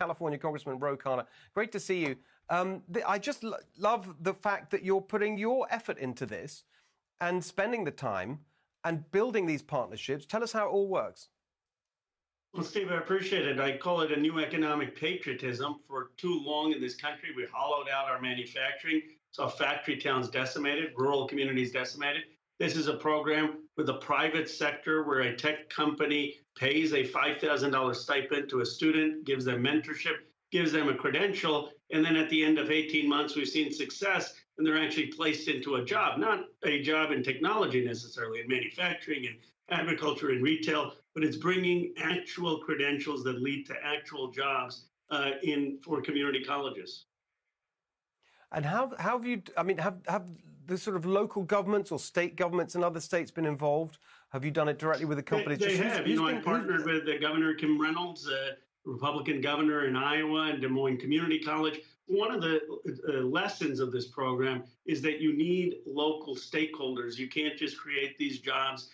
California Congressman Khanna. Great to see you. I just love the fact that you're putting your effort into this and spending the time and building these partnerships. Tell us how it all works. Well, Steve, I appreciate it. I call it a new economic patriotism. For too long in this country, we hollowed out our manufacturing, saw factory towns decimated, rural communities decimated. This is a program with the private sector where a tech company pays a $5,000 stipend to a student, gives them mentorship, gives them a credential, and then at the end of 18 months, we've seen success, and they're actually placed into a job, not a job in technology necessarily, in manufacturing and agriculture and retail, but it's bringing actual credentials that lead to actual jobs for community colleges. And how have you, I mean, have the sort of local governments or state governments in other states been involved? Have you done it directly with the companies? They have. I partnered with Governor Kim Reynolds, Republican governor in Iowa, and Des Moines Community College. One of the lessons of this program is that you need local stakeholders. You can't just create these jobs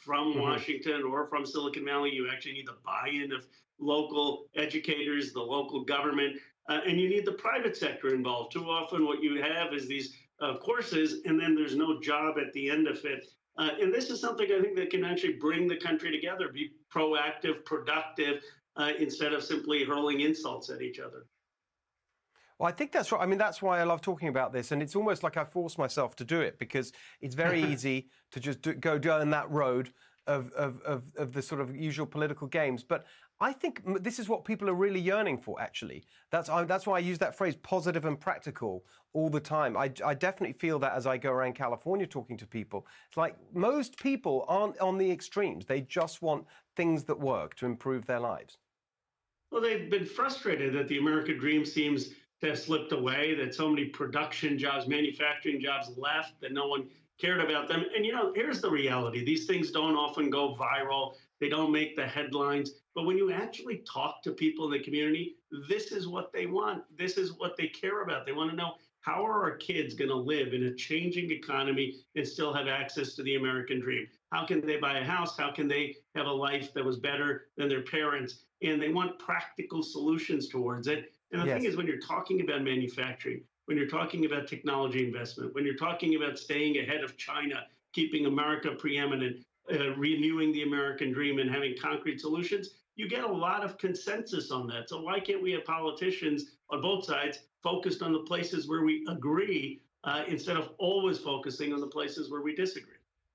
from Washington or from Silicon Valley. You actually need the buy-in of local educators, the local government, and you need the private sector involved. Too often what you have is these courses, and then there's no job at the end of it. And this is something I think that can actually bring the country together, be proactive, productive, instead of simply hurling insults at each other. Well, I think that's right. I mean, that's why I love talking about this. And it's almost like I force myself to do it because it's very easy to just go down that road of the sort of usual political games. But I think this is what people are really yearning for, actually. That's why I use that phrase, positive and practical, all the time. I definitely feel that as I go around California talking to people. It's like most people aren't on the extremes. They just want things that work to improve their lives. Well, they've been frustrated that the American dream seems to have slipped away, that so many production jobs, manufacturing jobs left, that no one cared about them. And, here's the reality. These things don't often go viral. They don't make the headlines. But when you actually talk to people in the community, this is what they want. This is what they care about. They want to know, how are our kids going to live in a changing economy and still have access to the American dream? How can they buy a house? How can they have a life that was better than their parents? And they want practical solutions towards it. And the thing is, when you're talking about manufacturing, when you're talking about technology investment, when you're talking about staying ahead of China, keeping America preeminent, renewing the American dream and having concrete solutions, you get a lot of consensus on that. So why can't we have politicians on both sides focused on the places where we agree instead of always focusing on the places where we disagree?